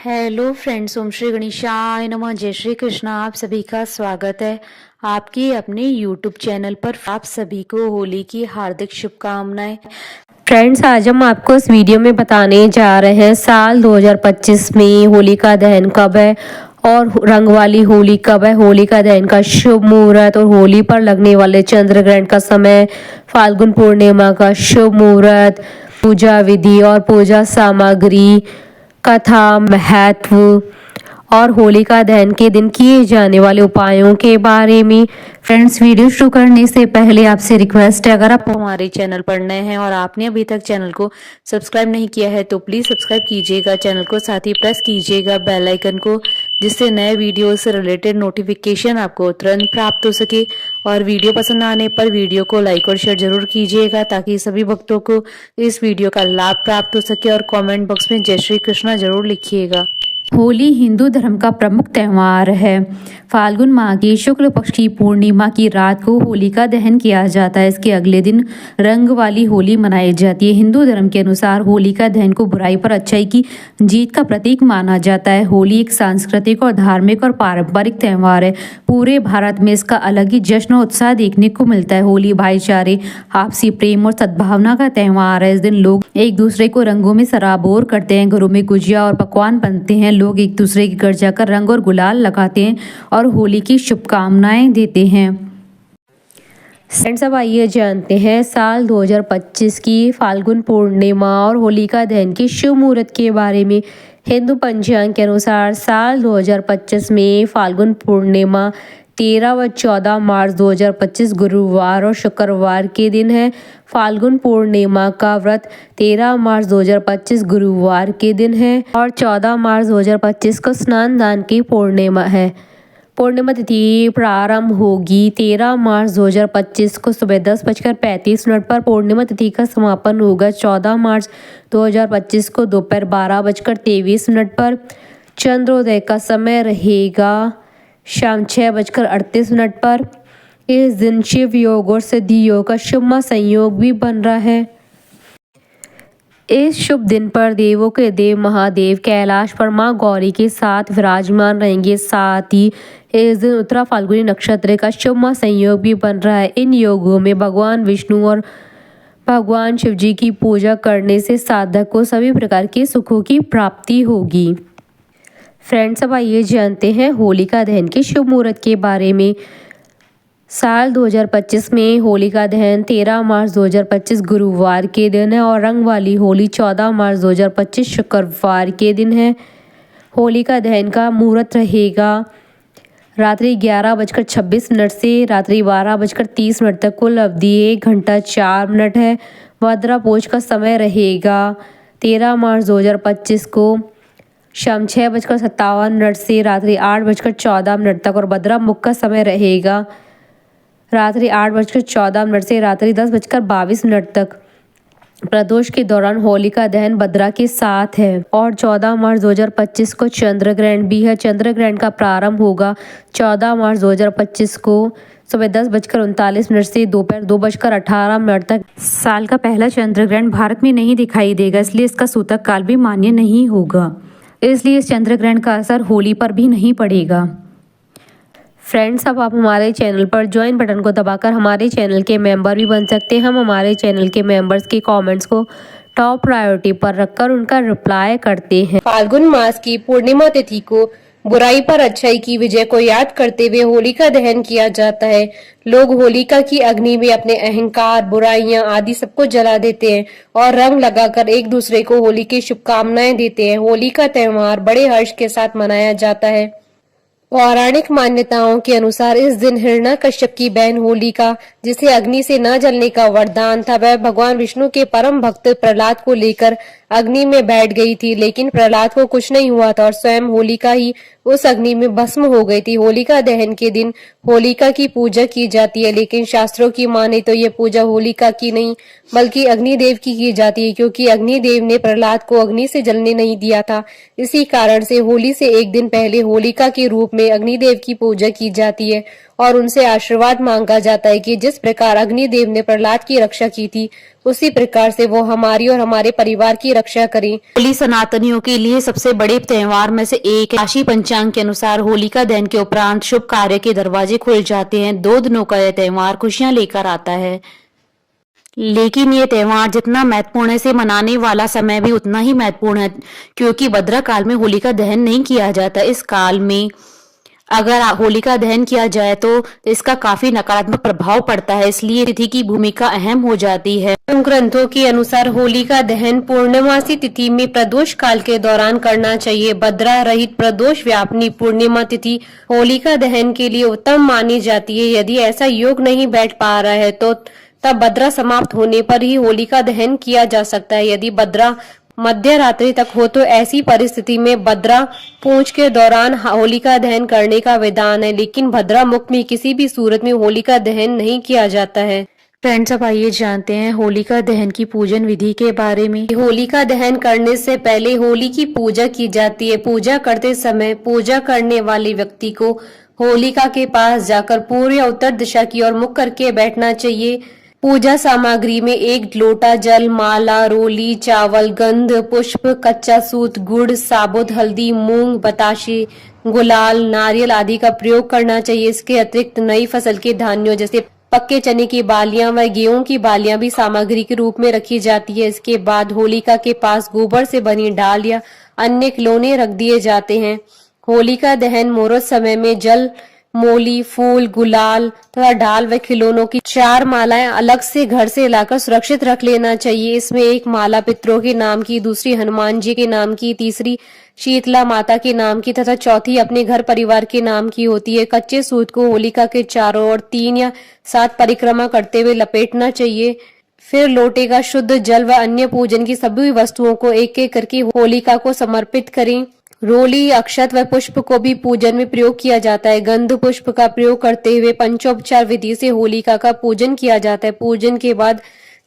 Hello friends, ओम श्री गणेशाय नमः। जय श्री कृष्णा। आप सभी का स्वागत है आपके अपने यूट्यूब चैनल पर। आप सभी को होली की हार्दिक शुभकामनाएं। फ्रेंड्स, आज हम आपको इस वीडियो में बताने जा रहे हैं साल 2025 में होली का दहन कब है और रंग वाली होली कब है, होली का दहन का शुभ मुहूर्त और होली पर लगने वाले चंद्र ग्रहण का समय, फाल्गुन पूर्णिमा का शुभ मुहूर्त, पूजा विधि और पूजा सामग्री, कथा, महत्व और होलिका दहन के दिन किए जाने वाले उपायों के बारे में। फ्रेंड्स, वीडियो शुरू करने से पहले आपसे रिक्वेस्ट है, अगर आप हमारे चैनल पर नए हैं और आपने अभी तक चैनल को सब्सक्राइब नहीं किया है तो प्लीज सब्सक्राइब कीजिएगा चैनल को, साथ ही प्रेस कीजिएगा बेल आइकन को, जिससे नए वीडियो से रिलेटेड नोटिफिकेशन आपको तुरंत प्राप्त हो सके। और वीडियो पसंद आने पर वीडियो को लाइक और शेयर जरूर कीजिएगा ताकि सभी भक्तों को इस वीडियो का लाभ प्राप्त हो सके। और कमेंट बॉक्स में जय श्री कृष्णा जरूर लिखिएगा। होली हिंदू धर्म का प्रमुख त्यौहार है। फाल्गुन माह की शुक्ल पक्ष की पूर्णिमा की रात को होलिका दहन किया जाता है। इसके अगले दिन रंग वाली होली मनाई जाती है। हिंदू धर्म के अनुसार होलिका दहन को बुराई पर अच्छाई की जीत का प्रतीक माना जाता है। होली एक सांस्कृतिक और धार्मिक और पारंपरिक त्यौहार है। पूरे भारत में इसका अलग ही जश्न और उत्साह देखने को मिलता है। होली भाईचारे, आपसी प्रेम और सद्भावना का त्यौहार है। इस दिन लोग एक दूसरे को रंगों में सराबोर करते हैं। घरों में गुजिया और पकवान बनते हैं। लोग एक दूसरे के घर जाकर रंग और गुलाल लगाते हैं और होली की शुभकामनाएं देते हैं। फ्रेंड्स, अब आइए जानते हैं साल 2025 की फाल्गुन पूर्णिमा और होलिका दहन के शुभ मुहूर्त के बारे में। हिंदू पंचांग के अनुसार साल 2025 में फाल्गुन पूर्णिमा 13 व 14 मार्च 2025 गुरुवार और शुक्रवार के दिन है। फाल्गुन पूर्णिमा का व्रत 13 मार्च 2025 गुरुवार के दिन है और 14 मार्च 2025 को स्नान दान की पूर्णिमा है। पूर्णिमा तिथि प्रारंभ होगी 13 मार्च 2025 को सुबह 10:35 पर। पूर्णिमा तिथि का समापन होगा 14 मार्च 2025 को दोपहर 12:23 पर। चंद्रोदय का समय रहेगा शाम 6:38 पर। इस दिन शिव योग और सिद्धि योग का शुभ संयोग भी बन रहा है। इस शुभ दिन पर देवों के देव महादेव कैलाश पर मां गौरी के साथ विराजमान रहेंगे। साथ ही इस दिन उत्तरा फाल्गुनी नक्षत्र का शुभ संयोग भी बन रहा है। इन योगों में भगवान विष्णु और भगवान शिव जी की पूजा करने से साधक को सभी प्रकार के सुखों की प्राप्ति होगी। फ्रेंड्स, अब आइए जानते हैं होलिका दहन के शुभ मुहूर्त के बारे में। साल 2025 में होलिका दहन 13 मार्च 2025 गुरुवार के दिन है और रंग वाली होली 14 मार्च 2025 शुक्रवार के दिन है। होलिका दहन का मुहूर्त रहेगा रात्रि 11:26 से रात्रि 12:30 तक। कुल अवधि 1 घंटा 4 मिनट है। भद्रा पोज का समय रहेगा 13 मार्च 2025 को शाम 6:57 से रात्रि 8:14 तक और भद्रा मुख का समय रहेगा रात्रि 8:14 से रात्रि 10:22 तक। प्रदोष के दौरान होलिका दहन भद्रा के साथ है और 14 मार्च 2025 को चंद्र ग्रहण भी है। चंद्र ग्रहण का प्रारंभ होगा 14 मार्च 2025 को सुबह 10:39 से दोपहर 2:18 तक। साल का पहला चंद्र ग्रहण भारत में नहीं दिखाई देगा, इसलिए इसका सूतक काल भी मान्य नहीं होगा। इसलिए इस चंद्र ग्रहण का असर होली पर भी नहीं पड़ेगा। फ्रेंड्स, अब आप हमारे चैनल पर ज्वाइन बटन को दबाकर हमारे चैनल के मेंबर भी बन सकते हैं। हम हमारे चैनल के मेंबर्स के कमेंट्स को टॉप प्रायोरिटी पर रखकर उनका रिप्लाई करते हैं। फाल्गुन मास की पूर्णिमा तिथि को बुराई पर अच्छाई की विजय को याद करते हुए होलिका दहन किया जाता है। लोग होलिका की अग्नि में अपने अहंकार, बुराइयां आदि सबको जला देते हैं और रंग लगाकर एक दूसरे को होली की शुभकामनाएं देते हैं। होली का त्यौहार बड़े हर्ष के साथ मनाया जाता है। पौराणिक मान्यताओं के अनुसार इस दिन हिरण्यकश्यप की बहन होलिका, जिसे अग्नि से न जलने का वरदान था, वह भगवान विष्णु के परम भक्त प्रहलाद को लेकर अग्नि में बैठ गई थी। लेकिन प्रहलाद को कुछ नहीं हुआ था और स्वयं होलिका ही उस अग्नि में भस्म हो गई थी। होलिका दहन के दिन होलिका की पूजा की जाती है, लेकिन शास्त्रों की माने तो ये पूजा होलिका की नहीं बल्कि अग्निदेव की जाती है, क्योंकि अग्निदेव ने प्रहलाद को अग्नि से जलने नहीं दिया था। इसी कारण से होली से एक दिन पहले होलिका के रूप में अग्निदेव की पूजा की जाती है। और उनसे आशीर्वाद मांगा जाता है कि जिस प्रकार अग्निदेव ने प्रहलाद की रक्षा की थी उसी प्रकार से वो हमारी और हमारे परिवार की रक्षा करें। होली सनातनियों के लिए सबसे बड़े त्योहार में से एक है। राशि पंचांग के अनुसार होलिका दहन के उपरांत शुभ कार्य के दरवाजे खुल जाते हैं। 2 दिनों का यह त्योहार खुशियां लेकर आता है, लेकिन ये त्योहार जितना महत्वपूर्ण है, इसे मनाने वाला समय भी उतना ही महत्वपूर्ण है, क्योंकि भद्रा काल में होलिका दहन नहीं किया जाता। इस काल में अगर होलिका दहन किया जाए तो इसका काफी नकारात्मक प्रभाव पड़ता है, इसलिए तिथि की भूमिका अहम हो जाती है। ग्रंथों के अनुसार होलिका दहन पूर्णिमासी तिथि में प्रदोष काल के दौरान करना चाहिए। भद्रा रहित प्रदोष व्यापनी पूर्णिमा तिथि होलिका दहन के लिए उत्तम मानी जाती है। यदि ऐसा योग नहीं बैठ पा रहा है तो तब भद्रा समाप्त होने पर ही होलिका दहन किया जा सकता है। यदि भद्रा मध्य रात्रि तक हो तो ऐसी परिस्थिति में भद्रा पूंछ के दौरान होलिका दहन करने का विधान है, लेकिन भद्रा मुख में किसी भी सूरत में होलिका दहन नहीं किया जाता है। फ्रेंड्स, अब आइए जानते हैं होलिका दहन की पूजन विधि के बारे में। होलिका दहन करने से पहले होली की पूजा की जाती है। पूजा करते समय पूजा करने वाले व्यक्ति को होलिका के पास जाकर पूर्व या उत्तर दिशा की ओर मुख करके बैठना चाहिए। पूजा सामग्री में 1 लोटा जल, माला, रोली, चावल, गंध, पुष्प, कच्चा सूत, गुड़, साबुत हल्दी, मूंग, बताशे, गुलाल, नारियल आदि का प्रयोग करना चाहिए। इसके अतिरिक्त नई फसल के धान्यों जैसे पक्के चने की बालियां व गेहूं की बालियां भी सामग्री के रूप में रखी जाती है। इसके बाद होलिका के पास गोबर से बनी डाल या अन्य खिलौने रख दिए जाते हैं। होलिका दहन मुहूर्त समय में जल, मोली, फूल, गुलाल तथा डाल व खिलौनों की 4 मालाएं अलग से घर से लाकर सुरक्षित रख लेना चाहिए। इसमें एक माला पितरों के नाम की, दूसरी हनुमान जी के नाम की, तीसरी शीतला माता के नाम की तथा चौथी अपने घर परिवार के नाम की होती है। कच्चे सूत को होलिका के चारों ओर 3 या 7 परिक्रमा करते हुए लपेटना चाहिए। फिर लोटे का शुद्ध जल व अन्य पूजन की सभी वस्तुओं को एक एक करके होलिका को समर्पित करें। रोली, अक्षत व पुष्प को भी पूजन में प्रयोग किया जाता है। गंध पुष्प का प्रयोग करते हुए पंचोपचार विधि से होलिका का पूजन किया जाता है। पूजन के बाद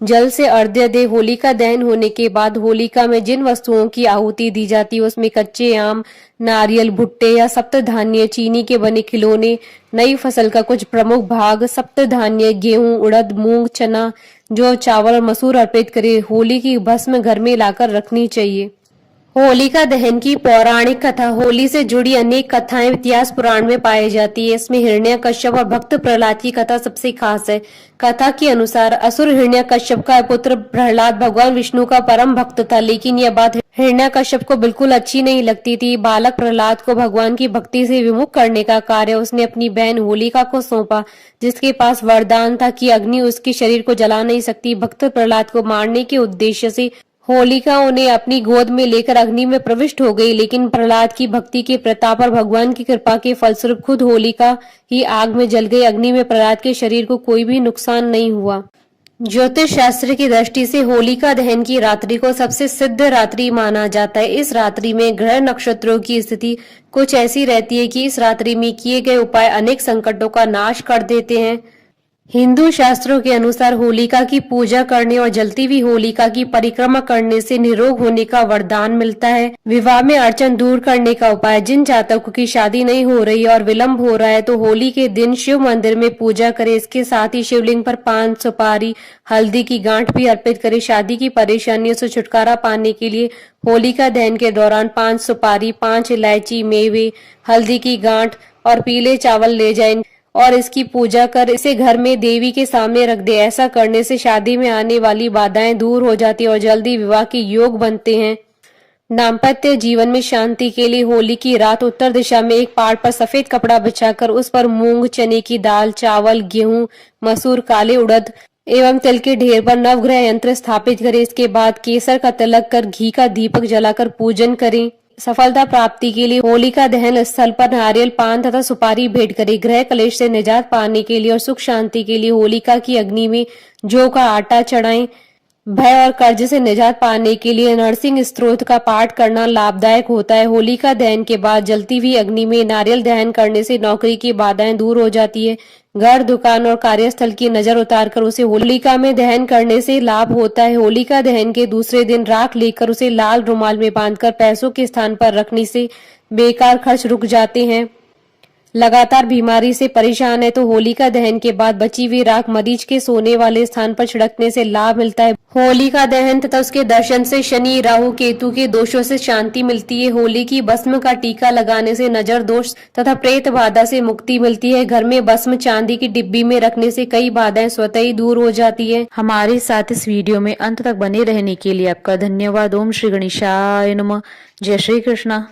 जल से अर्घ्य दे। होलिका दहन होने के बाद होलिका में जिन वस्तुओं की आहुति दी जाती है उसमें कच्चे आम, नारियल, भुट्टे या सप्तधान्य, चीनी के बने खिलौने, नई फसल का कुछ प्रमुख भाग, सप्तधान्य, गेहूं, उड़द, मूंग, चना, जौ, चावल और मसूर अर्पित करे। होली की भस्म घर में लाकर रखनी चाहिए। होलिका दहन की पौराणिक कथा। होली से जुड़ी अनेक कथाएं इतिहास पुराण में पाई जाती है। इसमें हिरण्यकश्यप और भक्त प्रहलाद की कथा सबसे खास है। कथा के अनुसार असुर हिरण्यकश्यप का पुत्र प्रहलाद भगवान विष्णु का परम भक्त था, लेकिन यह बात हिरण्यकश्यप को बिल्कुल अच्छी नहीं लगती थी। बालक प्रहलाद को भगवान की भक्ति से विमुख करने का कार्य उसने अपनी बहन होलिका को सौंपा, जिसके पास वरदान था कि अग्नि उसके शरीर को जला नहीं सकती। भक्त प्रहलाद को मारने के उद्देश्य से होलिका उन्हें अपनी गोद में लेकर अग्नि में प्रविष्ट हो गई, लेकिन प्रहलाद की भक्ति के प्रताप और भगवान की कृपा के फलस्वरूप खुद होलिका ही आग में जल गई। अग्नि में प्रहलाद के शरीर को कोई भी नुकसान नहीं हुआ। ज्योतिष शास्त्र की दृष्टि से होलिका दहन की रात्रि को सबसे सिद्ध रात्रि माना जाता है। इस रात्रि में ग्रह नक्षत्रों की स्थिति कुछ ऐसी रहती है कि इस रात्रि में किए गए उपाय अनेक संकटों का नाश कर देते हैं। हिंदू शास्त्रों के अनुसार होलिका की पूजा करने और जलती हुई होलिका की परिक्रमा करने से निरोग होने का वरदान मिलता है। विवाह में अड़चन दूर करने का उपाय। जिन जातकों की शादी नहीं हो रही और विलंब हो रहा है तो होली के दिन शिव मंदिर में पूजा करें। इसके साथ ही शिवलिंग पर पान, सुपारी, हल्दी की गांठ भी अर्पित करें। शादी की परेशानियों से छुटकारा पाने के लिए होलिका दहन के दौरान 5 सुपारी, 5 इलायची, मेवे, हल्दी की गांठ और पीले चावल ले जाएं और इसकी पूजा कर इसे घर में देवी के सामने रख दे। ऐसा करने से शादी में आने वाली बाधाएं दूर हो जाती और जल्दी विवाह के योग बनते हैं। दाम्पत्य जीवन में शांति के लिए होली की रात उत्तर दिशा में एक पहाड़ पर सफेद कपड़ा बिछाकर उस पर मूंग, चने की दाल, चावल, गेहूं, मसूर, काले उड़द एवं तिल के ढेर पर नवग्रह यंत्र स्थापित करें। इसके बाद केसर का तिलक कर घी का दीपक जलाकर पूजन करें। सफलता प्राप्ति के लिए होलिका दहन स्थल पर नारियल, पान तथा सुपारी भेंट करें। ग्रह कलेश से निजात पाने के लिए और सुख शांति के लिए होलिका की अग्नि में जौ का आटा चढ़ाएं। भय और कर्ज से निजात पाने के लिए नरसिंह स्तोत्र का पाठ करना लाभदायक होता है। होलिका दहन के बाद जलती हुई अग्नि में नारियल दहन करने से नौकरी की बाधाएं दूर हो जाती है। घर, दुकान और कार्यस्थल की नजर उतारकर उसे होलिका में दहन करने से लाभ होता है। होलिका दहन के दूसरे दिन राख लेकर उसे लाल रुमाल में बांधकर पैसों के स्थान पर रखने से बेकार खर्च रुक जाते हैं। लगातार बीमारी से परेशान है तो होलिका दहन के बाद बची हुई राख मरीज के सोने वाले स्थान पर छिड़कने से लाभ मिलता है। होलिका दहन तथा उसके दर्शन से शनि राहु केतु के दोषों से शांति मिलती है। होली की भस्म का टीका लगाने से नजर दोष तथा प्रेत बाधा से मुक्ति मिलती है। घर में भस्म चांदी की डिब्बी में रखने से कई बाधाएं स्वतः ही दूर हो जाती है। हमारे साथ इस वीडियो में अंत तक बने रहने के लिए आपका धन्यवाद। ओम श्री गणेशाय नमः। जय श्री कृष्णा।